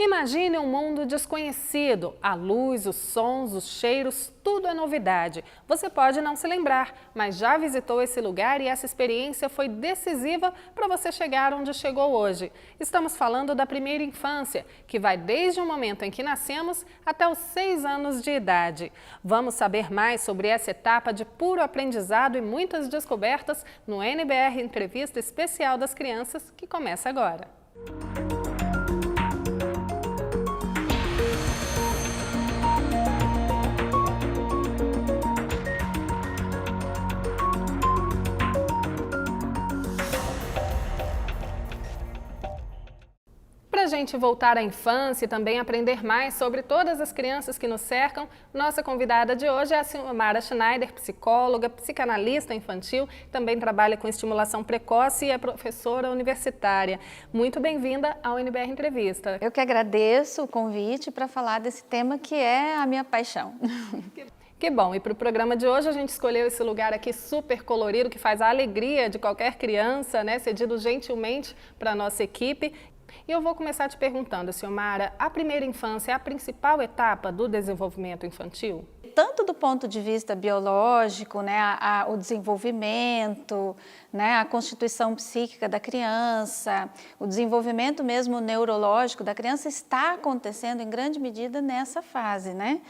Imagine um mundo desconhecido. A luz, os sons, os cheiros, tudo é novidade. Você pode não se lembrar, mas já visitou esse lugar e essa experiência foi decisiva para você chegar onde chegou hoje. Estamos falando da primeira infância, que vai desde o momento em que nascemos até os 6 anos de idade. Vamos saber mais sobre essa etapa de puro aprendizado e muitas descobertas no NBR Entrevista Especial das Crianças, que começa agora. Para a gente voltar à infância e também aprender mais sobre todas as crianças que nos cercam, nossa convidada de hoje é a Silmara Schneider, psicóloga, psicanalista infantil, também trabalha com estimulação precoce e é professora universitária. Muito bem-vinda ao NBR Entrevista. Eu que agradeço o convite para falar desse tema que é a minha paixão. Que bom, e para o programa de hoje a gente escolheu esse lugar aqui super colorido, que faz a alegria de qualquer criança, né, cedido gentilmente para a nossa equipe. E eu vou começar te perguntando, Silmara, a primeira infância é a principal etapa do desenvolvimento infantil? Tanto do ponto de vista biológico, né, o desenvolvimento, né, a constituição psíquica da criança, o desenvolvimento mesmo neurológico da criança está acontecendo em grande medida nessa fase, né?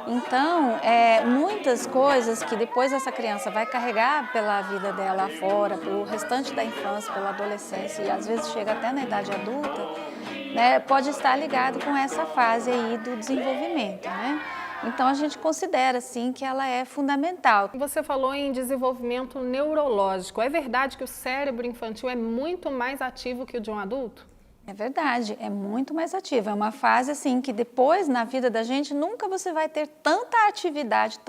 Então, muitas coisas que depois essa criança vai carregar pela vida dela fora, pelo restante da infância, pela adolescência e às vezes chega até na idade adulta, né, pode estar ligado com essa fase aí do desenvolvimento, né? Então, a gente considera, sim, que ela é fundamental. Você falou em desenvolvimento neurológico. É verdade que o cérebro infantil é muito mais ativo que o de um adulto? É verdade, é muito mais ativo. É uma fase, assim, que depois, na vida da gente, nunca você vai ter tanta atividade,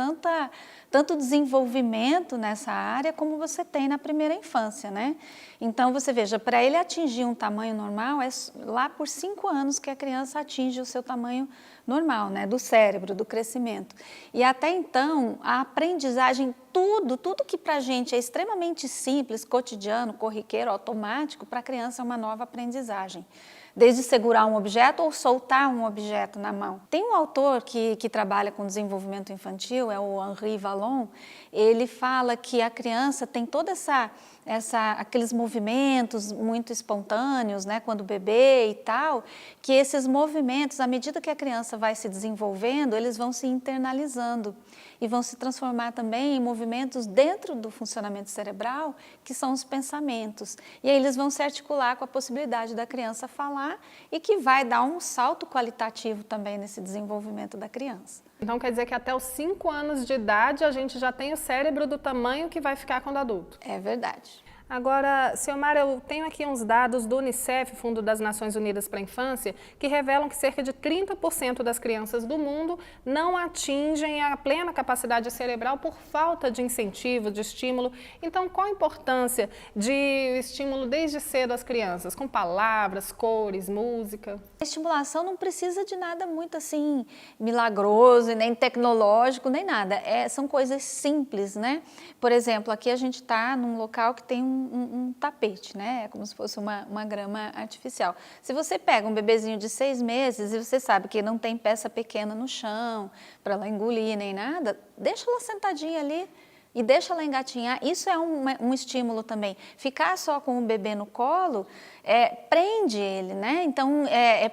tanto desenvolvimento nessa área como você tem na primeira infância, né? Então, você veja, para ele atingir um tamanho normal, é lá por 5 anos que a criança atinge o seu tamanho normal, né? Do cérebro, do crescimento. E até então, a aprendizagem, tudo que para a gente é extremamente simples, cotidiano, corriqueiro, automático, para a criança é uma nova aprendizagem. Desde segurar um objeto ou soltar um objeto na mão. Tem um autor que trabalha com desenvolvimento infantil, é o Henri Vallon. Ele fala que a criança tem toda aqueles movimentos muito espontâneos, né, quando bebê e tal, que esses movimentos, à medida que a criança vai se desenvolvendo, eles vão se internalizando e vão se transformar também em movimentos dentro do funcionamento cerebral, que são os pensamentos. E aí eles vão se articular com a possibilidade da criança falar e que vai dar um salto qualitativo também nesse desenvolvimento da criança. Então quer dizer que até os 5 anos de idade a gente já tem o cérebro do tamanho que vai ficar quando adulto? É verdade. Agora, Silmara, eu tenho aqui uns dados do Unicef, Fundo das Nações Unidas para a Infância, que revelam que cerca de 30% das crianças do mundo não atingem a plena capacidade cerebral por falta de incentivo, de estímulo. Então, qual a importância de estímulo desde cedo às crianças, com palavras, cores, música? A estimulação não precisa de nada muito assim milagroso, nem tecnológico, nem nada. São coisas simples, né? Por exemplo, aqui a gente está num local que tem um tapete, né? É como se fosse uma grama artificial. Se você pega um bebezinho de 6 meses e você sabe que não tem peça pequena no chão para ela engolir nem nada, deixa ela sentadinha ali e deixa ela engatinhar. Isso é um estímulo também. Ficar só com o bebê no colo prende ele, né? Então,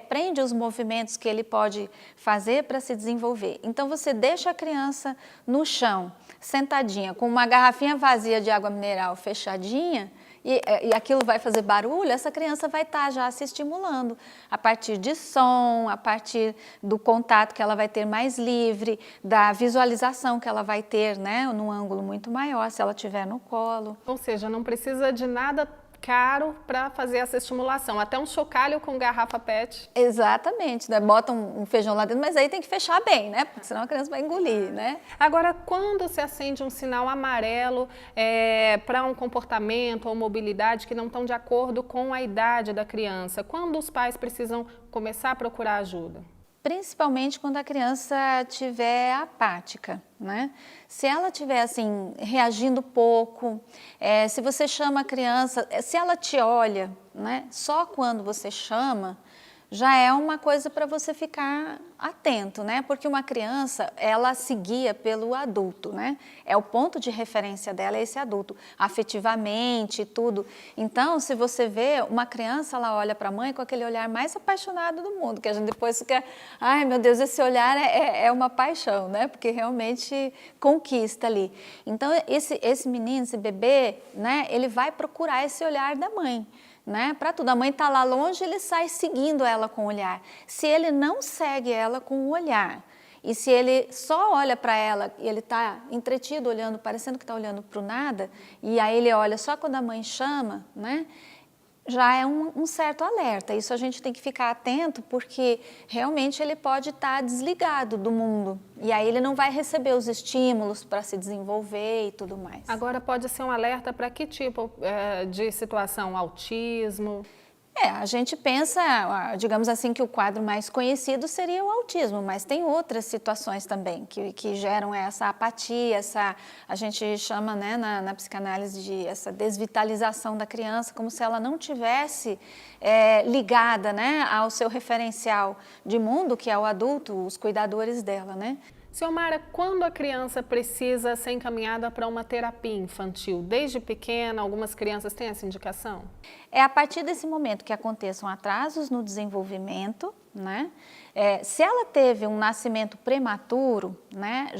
prende os movimentos que ele pode fazer para se desenvolver. Então, você deixa a criança no chão, sentadinha, com uma garrafinha vazia de água mineral fechadinha, e aquilo vai fazer barulho, essa criança vai estar já se estimulando a partir de som, a partir do contato que ela vai ter mais livre, da visualização que ela vai ter, né, num ângulo muito maior, se ela estiver no colo. Ou seja, não precisa de nada caro para fazer essa estimulação, até um chocalho com garrafa PET. Exatamente, né? Bota um feijão lá dentro, mas aí tem que fechar bem, né? Porque senão a criança vai engolir, né? Agora, quando se acende um sinal amarelo para um comportamento ou mobilidade que não estão de acordo com a idade da criança, quando os pais precisam começar a procurar ajuda? Principalmente quando a criança estiver apática, né? Se ela estiver assim, reagindo pouco, se você chama a criança, se ela te olha, né? Só quando você chama, já é uma coisa para você ficar atento, né? Porque uma criança, ela se guia pelo adulto, né? É o ponto de referência dela, é esse adulto, afetivamente e tudo. Então, se você vê uma criança, ela olha para a mãe com aquele olhar mais apaixonado do mundo, que a gente depois fica, ai meu Deus, esse olhar é uma paixão, né? Porque realmente conquista ali. Então, esse menino, esse bebê, né? Ele vai procurar esse olhar da mãe. Né? Para tudo, a mãe está lá longe, ele sai seguindo ela com o olhar. Se ele não segue ela com o olhar, e se ele só olha para ela e ele está entretido olhando, parecendo que está olhando para o nada, e aí ele olha só quando a mãe chama, né? Já é um certo alerta. Isso a gente tem que ficar atento, porque realmente ele pode estar desligado do mundo. E aí ele não vai receber os estímulos para se desenvolver e tudo mais. Agora, pode ser um alerta para que tipo de situação? Autismo? A gente pensa, digamos assim, que o quadro mais conhecido seria o autismo, mas tem outras situações também que geram essa apatia, a gente chama, né, na psicanálise de essa desvitalização da criança, como se ela não tivesse ligada, né, ao seu referencial de mundo, que é o adulto, os cuidadores dela, né? Ciomara, quando a criança precisa ser encaminhada para uma terapia infantil? Desde pequena, algumas crianças têm essa indicação? É a partir desse momento que aconteçam atrasos no desenvolvimento, né? Se ela teve um nascimento prematuro, né,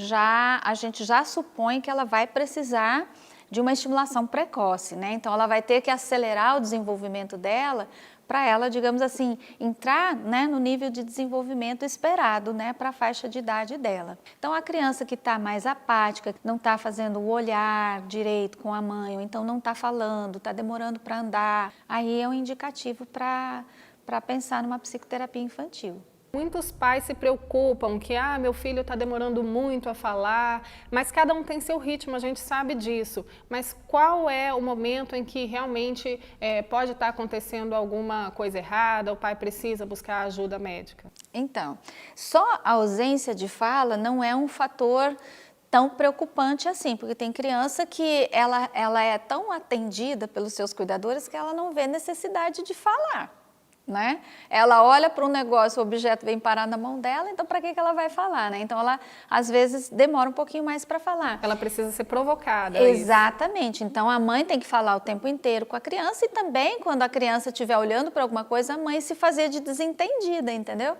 a gente já supõe que ela vai precisar de uma estimulação precoce, né? Então ela vai ter que acelerar o desenvolvimento dela para ela, digamos assim, entrar, né, no nível de desenvolvimento esperado, né, para a faixa de idade dela. Então, a criança que está mais apática, não está fazendo o olhar direito com a mãe, ou então não está falando, está demorando para andar, aí é um indicativo para pensar numa psicoterapia infantil. Muitos pais se preocupam que meu filho está demorando muito a falar, mas cada um tem seu ritmo, a gente sabe disso. Mas qual é o momento em que realmente pode estar acontecendo alguma coisa errada, o pai precisa buscar ajuda médica? Então, só a ausência de fala não é um fator tão preocupante assim, porque tem criança que ela é tão atendida pelos seus cuidadores que ela não vê necessidade de falar. Né? Ela olha para um negócio, o objeto vem parar na mão dela, então para que ela vai falar? Né? Então ela às vezes demora um pouquinho mais para falar. Ela precisa ser provocada. Exatamente, então a mãe tem que falar o tempo inteiro com a criança e também quando a criança estiver olhando para alguma coisa, a mãe se fazer de desentendida, entendeu?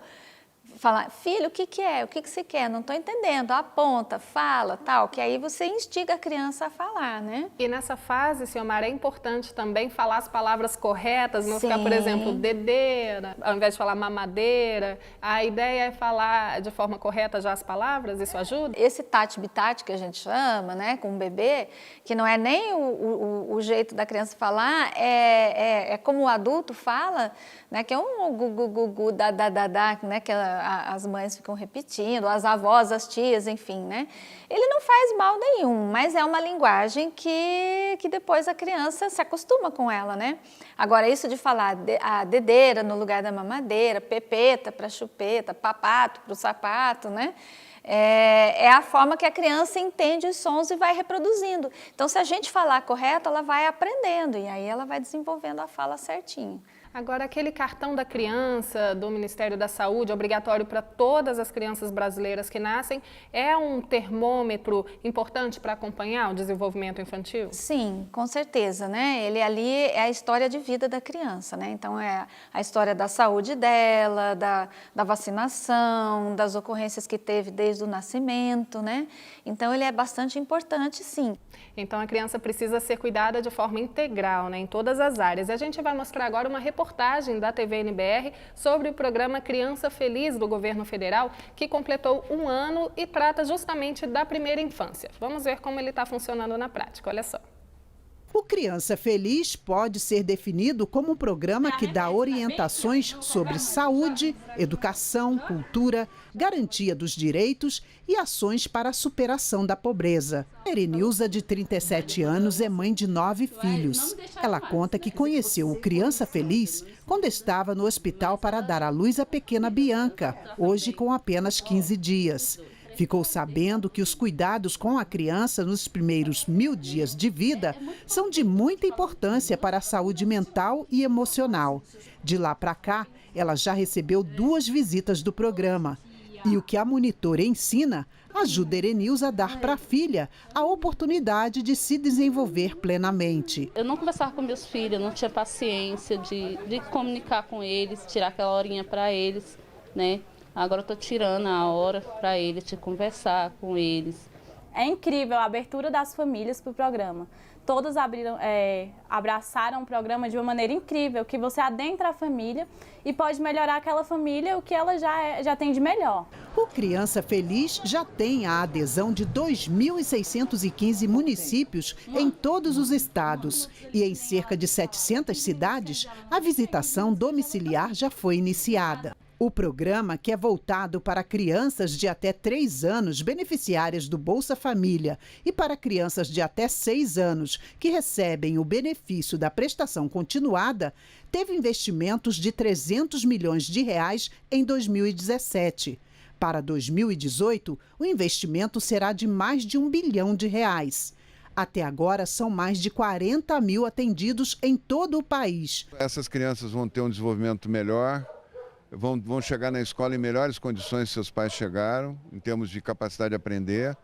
Falar, filho, o que é? O que você quer? Não estou entendendo. Aponta, fala, tal, que aí você instiga a criança a falar, né? E nessa fase, Ciomara, é importante também falar as palavras corretas, não Sim. ficar, por exemplo, dedeira, ao invés de falar mamadeira. A ideia é falar de forma correta já as palavras, isso ajuda? Esse tati-bitate que a gente chama, né, com o bebê, que não é nem o jeito da criança falar, é como o adulto fala, né, que é um gu-gu-gu-gu, da-da-da-da, né, que as mães ficam repetindo, as avós, as tias, enfim, né? Ele não faz mal nenhum, mas é uma linguagem que depois a criança se acostuma com ela, né? Agora, isso de falar a dedeira no lugar da mamadeira, pepeta para chupeta, papato para o sapato, né? É a forma que a criança entende os sons e vai reproduzindo. Então, se a gente falar correto, ela vai aprendendo e aí ela vai desenvolvendo a fala certinho. Agora, aquele cartão da criança do Ministério da Saúde, obrigatório para todas as crianças brasileiras que nascem, é um termômetro importante para acompanhar o desenvolvimento infantil? Sim, com certeza, né? Ele ali é a história de vida da criança, né? Então, é a história da saúde dela, da vacinação, das ocorrências que teve desde o nascimento, né? Então, ele é bastante importante, sim. Então, a criança precisa ser cuidada de forma integral, né, em todas as áreas. E a gente vai mostrar agora uma reportagem da TV NBR sobre o programa Criança Feliz do Governo Federal, que completou 1 ano e trata justamente da primeira infância. Vamos ver como ele está funcionando na prática, olha só. O Criança Feliz pode ser definido como um programa que dá orientações sobre saúde, educação, cultura, garantia dos direitos e ações para a superação da pobreza. Erenilza, de 37 anos, é mãe de 9 filhos. Ela conta que conheceu o Criança Feliz quando estava no hospital para dar à luz a pequena Bianca, hoje com apenas 15 dias. Ficou sabendo que os cuidados com a criança nos primeiros 1000 dias de vida são de muita importância para a saúde mental e emocional. De lá para cá, ela já recebeu 2 visitas do programa. E o que a monitora ensina ajuda Erenilza a dar para a filha a oportunidade de se desenvolver plenamente. Eu não conversava com meus filhos, eu não tinha paciência de comunicar com eles, tirar aquela horinha para eles, né? Agora eu estou tirando a hora para eles, de conversar com eles. É incrível a abertura das famílias para o programa. Todas abraçaram o programa de uma maneira incrível, que você adentra a família e pode melhorar aquela família o que ela já tem de melhor. O Criança Feliz já tem a adesão de 2.615 municípios em todos os estados. E em cerca de 700 cidades, a visitação domiciliar já foi iniciada. O programa, que é voltado para crianças de até 3 anos beneficiárias do Bolsa Família e para crianças de até 6 anos que recebem o benefício da prestação continuada, teve investimentos de 300 milhões de reais em 2017. Para 2018, o investimento será de mais de R$1 bilhão. Até agora, são mais de 40 mil atendidos em todo o país. Essas crianças vão ter um desenvolvimento melhor, vão chegar na escola em melhores condições que seus pais chegaram, em termos de capacidade de aprender,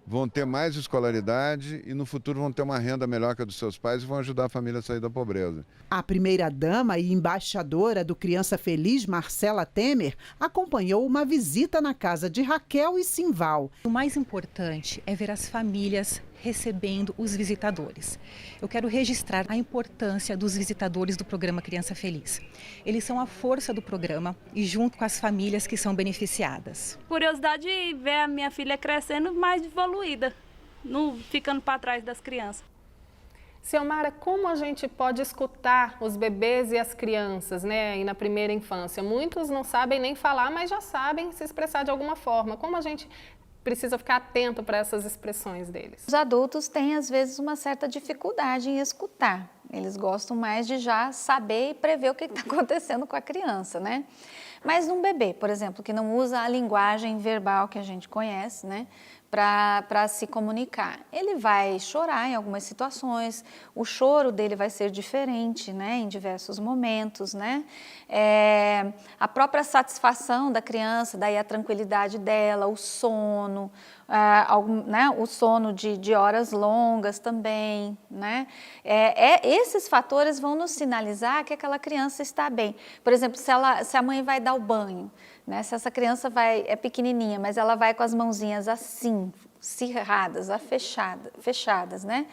vão ter mais escolaridade e no futuro vão ter uma renda melhor que a dos seus pais e vão ajudar a família a sair da pobreza. A primeira-dama e embaixadora do Criança Feliz, Marcela Temer, acompanhou uma visita na casa de Raquel e Simval. O mais importante é ver as famílias recebendo os visitadores. Eu quero registrar a importância dos visitadores do programa Criança Feliz. Eles são a força do programa e junto com as famílias que são beneficiadas. Curiosidade de ver a minha filha crescendo mais evoluída, não ficando para trás das crianças. Ciomara, como a gente pode escutar os bebês e as crianças, né, aí na primeira infância? Muitos não sabem nem falar, mas já sabem se expressar de alguma forma. Como a gente precisa ficar atento para essas expressões deles? Os adultos têm, às vezes, uma certa dificuldade em escutar. Eles gostam mais de já saber e prever o que está acontecendo com a criança, né? Mas num bebê, por exemplo, que não usa a linguagem verbal que a gente conhece, né, para se comunicar, ele vai chorar em algumas situações, o choro dele vai ser diferente, né, em diversos momentos, né? A própria satisfação da criança, daí a tranquilidade dela, o sono, né, o sono de horas longas também, né? Esses fatores vão nos sinalizar que aquela criança está bem. Por exemplo, se a mãe vai dar o banho, né? Se essa criança é pequenininha, mas ela vai com as mãozinhas assim, cerradas, fechadas, né?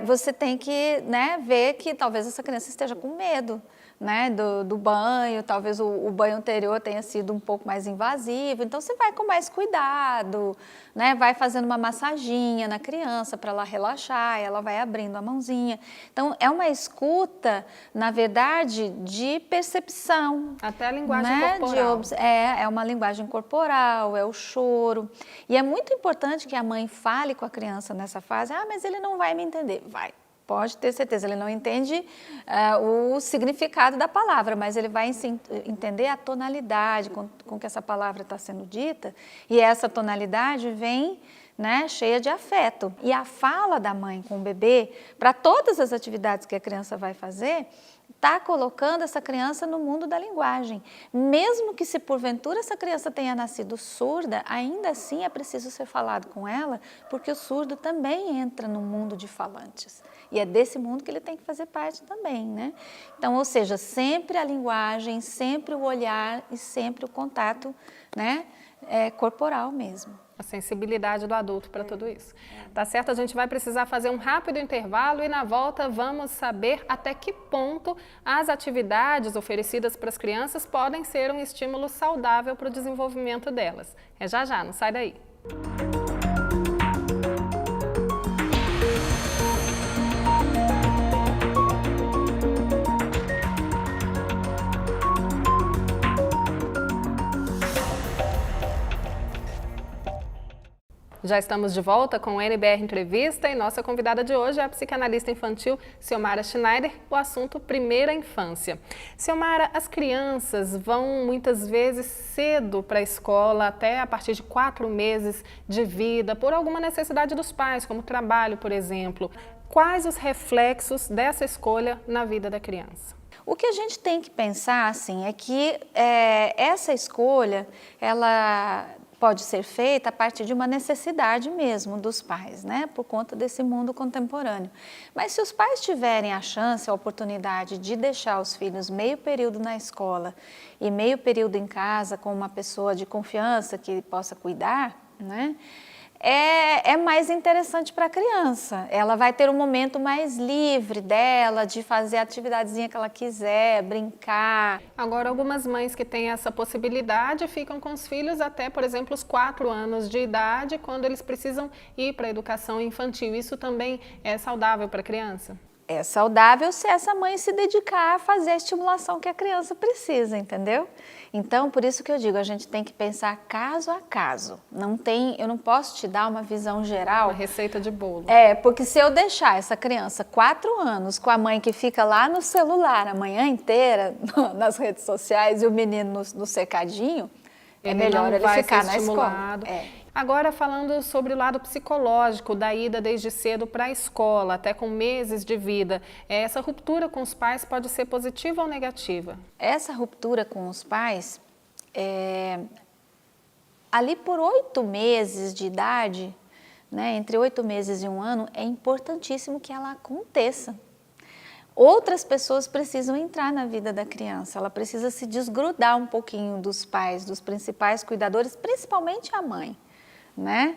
Você tem que, né, ver que talvez essa criança esteja com medo, né, do banho, talvez o banho anterior tenha sido um pouco mais invasivo, então você vai com mais cuidado, né, vai fazendo uma massaginha na criança para ela relaxar, ela vai abrindo a mãozinha. Então, é uma escuta, na verdade, de percepção. Até a linguagem, né, corporal. É uma linguagem corporal, é o choro. E é muito importante que a mãe fale com a criança nessa fase, mas ele não vai me entender. Vai. Pode ter certeza, ele não entende o significado da palavra, mas ele vai entender a tonalidade com que essa palavra está sendo dita, e essa tonalidade vem, né, cheia de afeto. E a fala da mãe com o bebê, para todas as atividades que a criança vai fazer, está colocando essa criança no mundo da linguagem. Mesmo que se porventura essa criança tenha nascido surda, ainda assim é preciso ser falado com ela, porque o surdo também entra no mundo de falantes. E é desse mundo que ele tem que fazer parte também, né? Então, ou seja, sempre a linguagem, sempre o olhar e sempre o contato, né, corporal mesmo. A sensibilidade do adulto para tudo isso. Tá certo? A gente vai precisar fazer um rápido intervalo e na volta vamos saber até que ponto as atividades oferecidas para as crianças podem ser um estímulo saudável para o desenvolvimento delas. É já, não sai daí. Já estamos de volta com o NBR Entrevista e nossa convidada de hoje é a psicanalista infantil Ciomara Schneider, o assunto primeira infância. Ciomara, as crianças vão muitas vezes cedo para a escola, até a partir de 4 meses de vida, por alguma necessidade dos pais, como trabalho, por exemplo. Quais os reflexos dessa escolha na vida da criança? O que a gente tem que pensar, assim, é que essa escolha, ela pode ser feita a partir de uma necessidade mesmo dos pais, né? Por conta desse mundo contemporâneo. Mas se os pais tiverem a chance, a oportunidade de deixar os filhos meio período na escola e meio período em casa com uma pessoa de confiança que possa cuidar, né? É mais interessante para a criança. Ela vai ter um momento mais livre dela, de fazer a atividadezinha que ela quiser, brincar. Agora, algumas mães que têm essa possibilidade ficam com os filhos até, por exemplo, os 4 anos de idade, quando eles precisam ir para a educação infantil. Isso também é saudável para a criança? É saudável se essa mãe se dedicar a fazer a estimulação que a criança precisa, entendeu? Então, por isso que eu digo, a gente tem que pensar caso a caso. Eu não posso te dar uma visão geral. Uma receita de bolo. Porque se eu deixar essa criança 4 anos com a mãe que fica lá no celular a manhã inteira, nas redes sociais, e o menino no cercadinho, é melhor ele ficar na escola. Agora, falando sobre o lado psicológico da ida desde cedo para a escola, até com meses de vida, essa ruptura com os pais pode ser positiva ou negativa? Essa ruptura com os pais, ali por 8 meses de idade, né, entre 8 meses e 1 ano, é importantíssimo que ela aconteça. Outras pessoas precisam entrar na vida da criança, ela precisa se desgrudar um pouquinho dos pais, dos principais cuidadores, principalmente a mãe, né?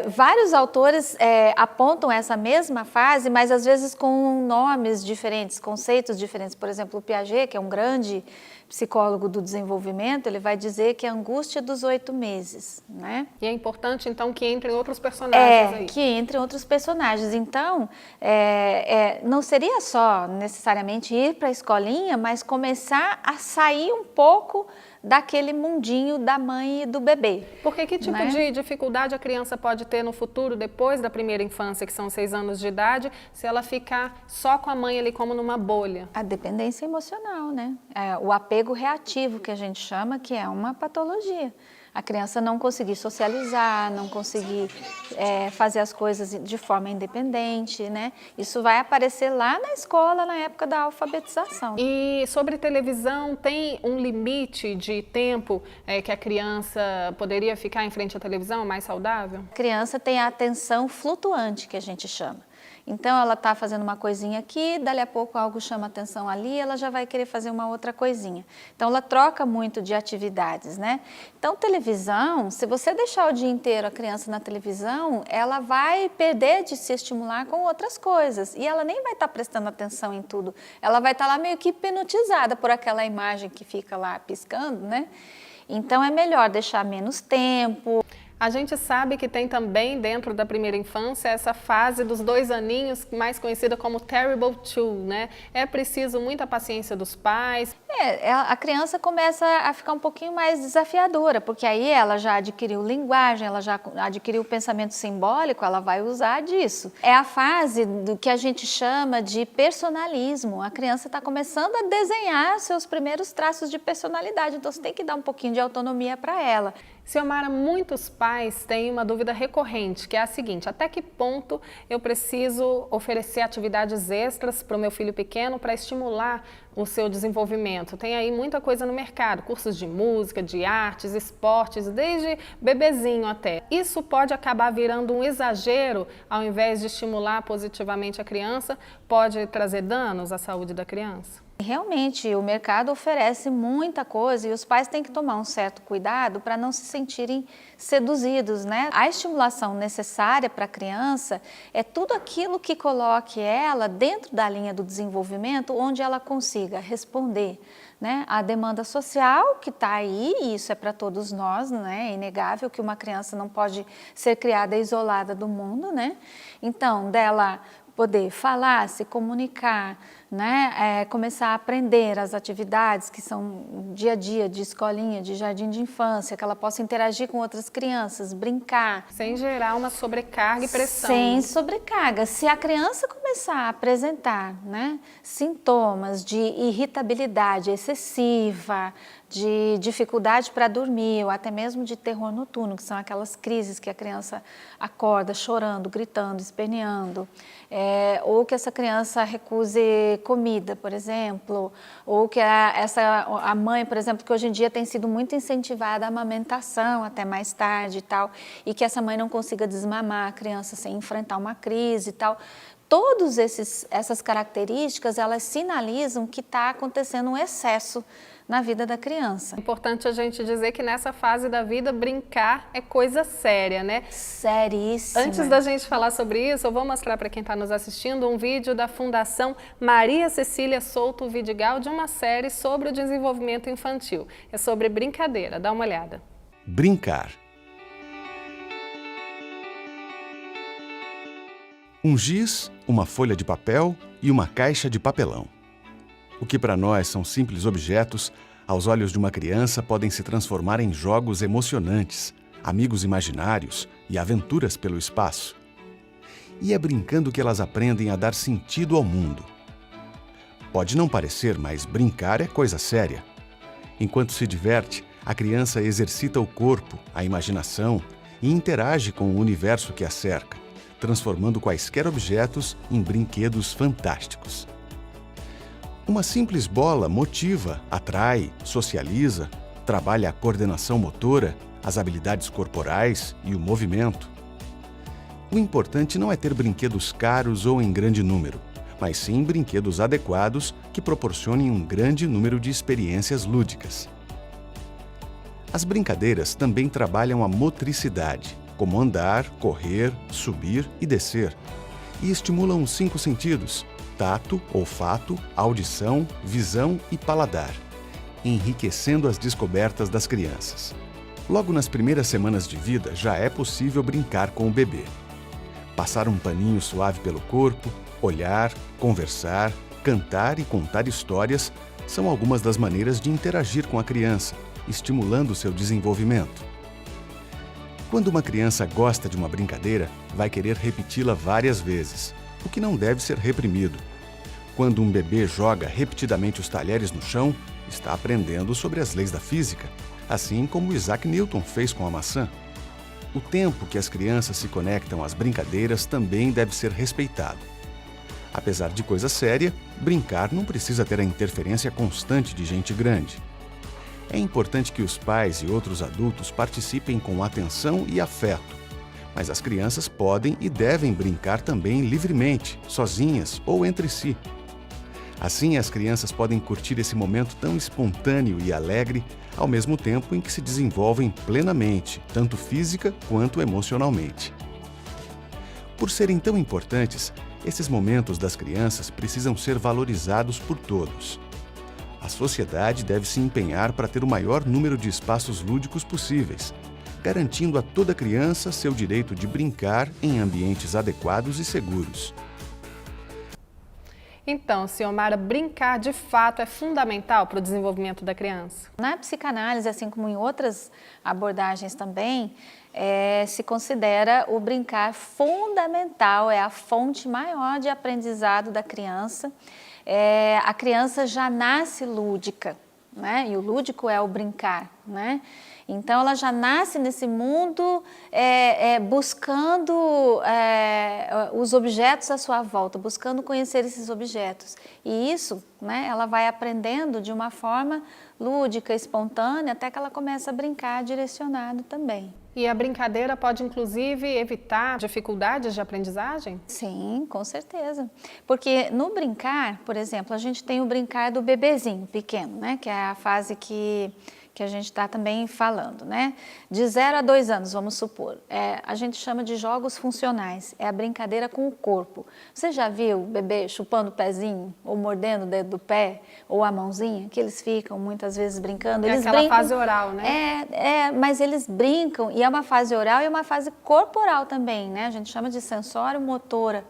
Vários autores apontam essa mesma fase, mas às vezes com nomes diferentes, conceitos diferentes. Por exemplo, o Piaget, que é um grande psicólogo do desenvolvimento, ele vai dizer que é a angústia dos 8 meses, né? E é importante, então, que entrem outros personagens aí. Que entrem outros personagens. Então, não seria só necessariamente ir para a escolinha, mas começar a sair um pouco daquele mundinho da mãe e do bebê. Porque que tipo de dificuldade a criança pode ter no futuro, depois da primeira infância, que são 6 anos de idade, se ela ficar só com a mãe ali como numa bolha? A dependência emocional, né? O apego reativo, que a gente chama, que é uma patologia. A criança não conseguir socializar, não conseguir fazer as coisas de forma independente, né? Isso vai aparecer lá na escola, na época da alfabetização. E sobre televisão, tem um limite de tempo que a criança poderia ficar em frente à televisão, mais saudável? A criança tem a atenção flutuante, que a gente chama. Então, ela está fazendo uma coisinha aqui, dali a pouco algo chama atenção ali, ela já vai querer fazer uma outra coisinha. Então, ela troca muito de atividades, né? Então, televisão, se você deixar o dia inteiro a criança na televisão, ela vai perder de se estimular com outras coisas. E ela nem vai estar prestando atenção em tudo. Ela vai estar lá meio que hipnotizada por aquela imagem que fica lá piscando, né? Então, é melhor deixar menos tempo. A gente sabe que tem também, dentro da primeira infância, essa fase dos 2 aninhos, mais conhecida como Terrible Two, né? É preciso muita paciência dos pais. A criança começa a ficar um pouquinho mais desafiadora, porque aí ela já adquiriu linguagem, ela já adquiriu o pensamento simbólico, ela vai usar disso. É a fase do que a gente chama de personalismo. A criança está começando a desenhar seus primeiros traços de personalidade, então você tem que dar um pouquinho de autonomia para ela. Ciomara, muitos pais têm uma dúvida recorrente, que é a seguinte: até que ponto eu preciso oferecer atividades extras para o meu filho pequeno para estimular o seu desenvolvimento? Tem aí muita coisa no mercado, cursos de música, de artes, esportes, desde bebezinho até. Isso pode acabar virando um exagero, ao invés de estimular positivamente a criança, pode trazer danos à saúde da criança? Realmente, o mercado oferece muita coisa e os pais têm que tomar um certo cuidado para não se sentirem seduzidos, né? A estimulação necessária para a criança é tudo aquilo que coloque ela dentro da linha do desenvolvimento, onde ela consiga responder, né, a demanda social que está aí, e isso é para todos nós, né? É inegável que uma criança não pode ser criada isolada do mundo, né? Então, dela poder falar, se comunicar, né? Começar a aprender as atividades que são dia a dia de escolinha, de jardim de infância, que ela possa interagir com outras crianças, brincar. Sem gerar uma sobrecarga e pressão. Sem sobrecarga. Se a criança começar a apresentar, né, sintomas de irritabilidade excessiva, de dificuldade para dormir, ou até mesmo de terror noturno, que são aquelas crises que a criança acorda chorando, gritando, esperneando, ou que essa criança recuse comida, por exemplo, ou que a mãe, por exemplo, que hoje em dia tem sido muito incentivada a amamentação até mais tarde e tal, e que essa mãe não consiga desmamar a criança sem enfrentar uma crise e tal. Todas essas características, elas sinalizam que está acontecendo um excesso na vida da criança. É importante a gente dizer que nessa fase da vida, brincar é coisa séria, né? Seríssima. Antes da gente falar sobre isso, eu vou mostrar para quem está nos assistindo um vídeo da Fundação Maria Cecília Souto Vidigal de uma série sobre o desenvolvimento infantil. É sobre brincadeira, dá uma olhada. Brincar. Um giz, uma folha de papel e uma caixa de papelão. O que para nós são simples objetos, aos olhos de uma criança podem se transformar em jogos emocionantes, amigos imaginários e aventuras pelo espaço. E é brincando que elas aprendem a dar sentido ao mundo. Pode não parecer, mas brincar é coisa séria. Enquanto se diverte, a criança exercita o corpo, a imaginação e interage com o universo que a cerca, transformando quaisquer objetos em brinquedos fantásticos. Uma simples bola motiva, atrai, socializa, trabalha a coordenação motora, as habilidades corporais e o movimento. O importante não é ter brinquedos caros ou em grande número, mas sim brinquedos adequados que proporcionem um grande número de experiências lúdicas. As brincadeiras também trabalham a motricidade, como andar, correr, subir e descer, e estimulam os 5 sentidos: tato, olfato, audição, visão e paladar, enriquecendo as descobertas das crianças. Logo nas primeiras semanas de vida, já é possível brincar com o bebê. Passar um paninho suave pelo corpo, olhar, conversar, cantar e contar histórias são algumas das maneiras de interagir com a criança, estimulando seu desenvolvimento. Quando uma criança gosta de uma brincadeira, vai querer repeti-la várias vezes, o que não deve ser reprimido. Quando um bebê joga repetidamente os talheres no chão, está aprendendo sobre as leis da física, assim como Isaac Newton fez com a maçã. O tempo que as crianças se conectam às brincadeiras também deve ser respeitado. Apesar de coisa séria, brincar não precisa ter a interferência constante de gente grande. É importante que os pais e outros adultos participem com atenção e afeto, mas as crianças podem e devem brincar também livremente, sozinhas ou entre si. Assim, as crianças podem curtir esse momento tão espontâneo e alegre, ao mesmo tempo em que se desenvolvem plenamente, tanto física quanto emocionalmente. Por serem tão importantes, esses momentos das crianças precisam ser valorizados por todos. A sociedade deve se empenhar para ter o maior número de espaços lúdicos possíveis, garantindo a toda criança seu direito de brincar em ambientes adequados e seguros. Então, Ciomara, brincar de fato é fundamental para o desenvolvimento da criança? Na psicanálise, assim como em outras abordagens também, se considera o brincar fundamental, é a fonte maior de aprendizado da criança. A criança já nasce lúdica, né? E o lúdico é o brincar, né? Então, ela já nasce nesse mundo buscando os objetos à sua volta, buscando conhecer esses objetos. E isso, né, ela vai aprendendo de uma forma lúdica, espontânea, até que ela começa a brincar direcionado também. E a brincadeira pode, inclusive, evitar dificuldades de aprendizagem? Sim, com certeza. Porque no brincar, por exemplo, a gente tem o brincar do bebezinho pequeno, né, que é a fase que a gente está também falando, né? De 0 a 2 anos, vamos supor. A gente chama de jogos funcionais, é a brincadeira com o corpo. Você já viu o bebê chupando o pezinho, ou mordendo o dedo do pé, ou a mãozinha, que eles ficam muitas vezes brincando? É Eles aquela brincam, fase oral, né? Mas eles brincam, e é uma fase oral e uma fase corporal também, né? A gente chama de sensório-motora.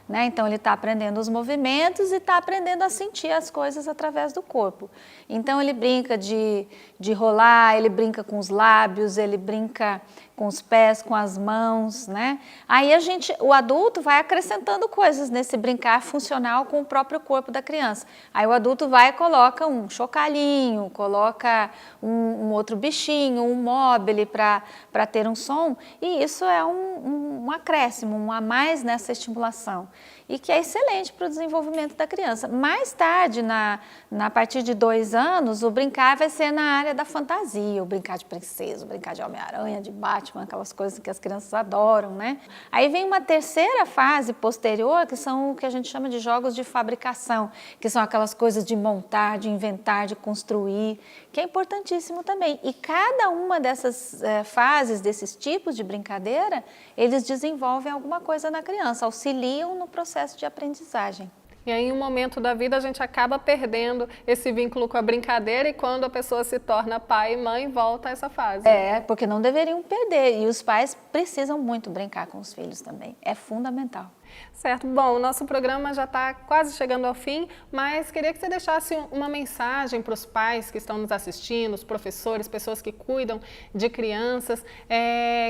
né? Então ele está aprendendo os movimentos e está aprendendo a sentir as coisas através do corpo. Então ele brinca de rolar, ele brinca com os lábios, ele brinca com os pés, com as mãos, né? Aí o adulto vai acrescentando coisas nesse brincar funcional com o próprio corpo da criança. Aí o adulto vai e coloca um chocalhinho, coloca um outro bichinho, um móvel para ter um som, e isso é um acréscimo, um a mais nessa estimulação, e que é excelente para o desenvolvimento da criança. Mais tarde, a partir de 2 anos, o brincar vai ser na área da fantasia, o brincar de princesa, o brincar de Homem-Aranha, de Batman, aquelas coisas que as crianças adoram, né? Aí vem uma terceira fase posterior, que são o que a gente chama de jogos de fabricação, que são aquelas coisas de montar, de inventar, de construir, que é importantíssimo também. E cada uma dessas fases, desses tipos de brincadeira, eles desenvolvem alguma coisa na criança, auxiliam no processo de aprendizagem. E aí, em um momento da vida, a gente acaba perdendo esse vínculo com a brincadeira, e quando a pessoa se torna pai e mãe, volta a essa fase. Porque não deveriam perder, e os pais precisam muito brincar com os filhos também, é fundamental. Certo. Bom, o nosso programa já está quase chegando ao fim, mas queria que você deixasse uma mensagem para os pais que estão nos assistindo, os professores, pessoas que cuidam de crianças.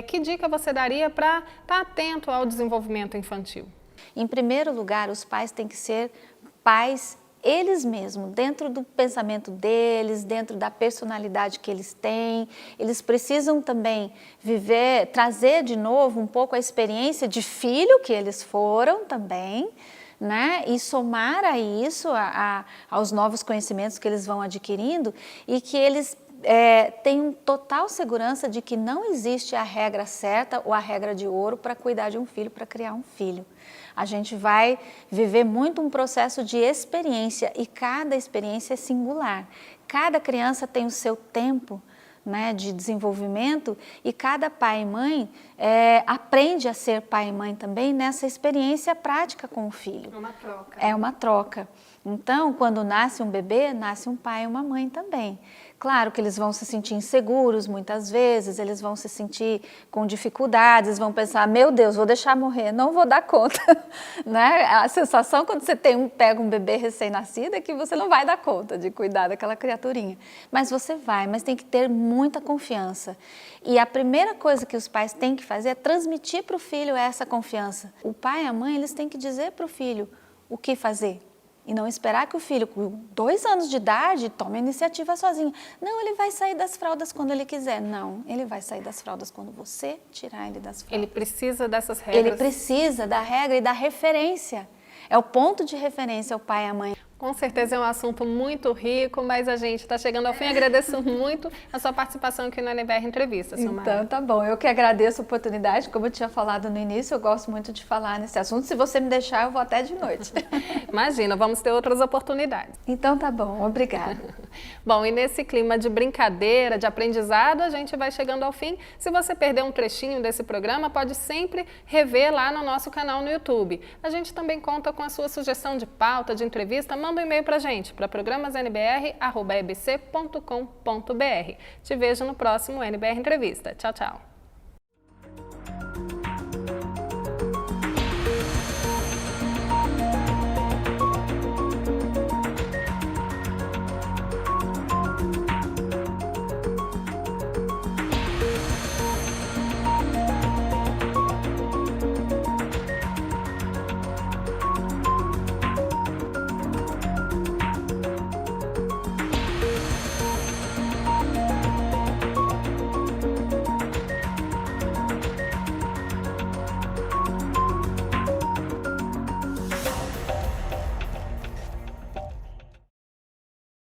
Que dica você daria para estar atento ao desenvolvimento infantil? Em primeiro lugar, os pais têm que ser pais eles mesmos, dentro do pensamento deles, dentro da personalidade que eles têm. Eles precisam também trazer de novo um pouco a experiência de filho que eles foram também, né? E somar a isso, aos novos conhecimentos que eles vão adquirindo, e que eles tenham total segurança de que não existe a regra certa ou a regra de ouro para cuidar de um filho, para criar um filho. A gente vai viver muito um processo de experiência, e cada experiência é singular. Cada criança tem o seu tempo, né, de desenvolvimento, e cada pai e mãe aprende a ser pai e mãe também nessa experiência prática com o filho. É uma troca. É uma troca. Então, quando nasce um bebê, nasce um pai e uma mãe também. Claro que eles vão se sentir inseguros muitas vezes, eles vão se sentir com dificuldades, vão pensar, meu Deus, vou deixar morrer, não vou dar conta. Né? A sensação quando você pega um bebê recém-nascido é que você não vai dar conta de cuidar daquela criaturinha. Mas você vai, mas tem que ter muita confiança. E a primeira coisa que os pais têm que fazer é transmitir para o filho essa confiança. O pai e a mãe, eles têm que dizer para o filho o que fazer. E não esperar que o filho, com 2 anos de idade, tome a iniciativa sozinho. Não, ele vai sair das fraldas quando ele quiser. Não, ele vai sair das fraldas quando você tirar ele das fraldas. Ele precisa dessas regras. Ele precisa da regra e da referência. É o ponto de referência, o pai e a mãe. Com certeza é um assunto muito rico, mas a gente está chegando ao fim. Agradeço muito a sua participação aqui no NBR Entrevista, Silmara. Então, tá bom. Eu que agradeço a oportunidade. Como eu tinha falado no início, eu gosto muito de falar nesse assunto. Se você me deixar, eu vou até de noite. Imagina, vamos ter outras oportunidades. Então, tá bom. Obrigada. Bom, e nesse clima de brincadeira, de aprendizado, a gente vai chegando ao fim. Se você perdeu um trechinho desse programa, pode sempre rever lá no nosso canal no YouTube. A gente também conta com a sua sugestão de pauta, de entrevista. Manda um e-mail pra gente, para programasnbr@ebc.com.br. Te vejo no próximo NBR Entrevista. Tchau, tchau.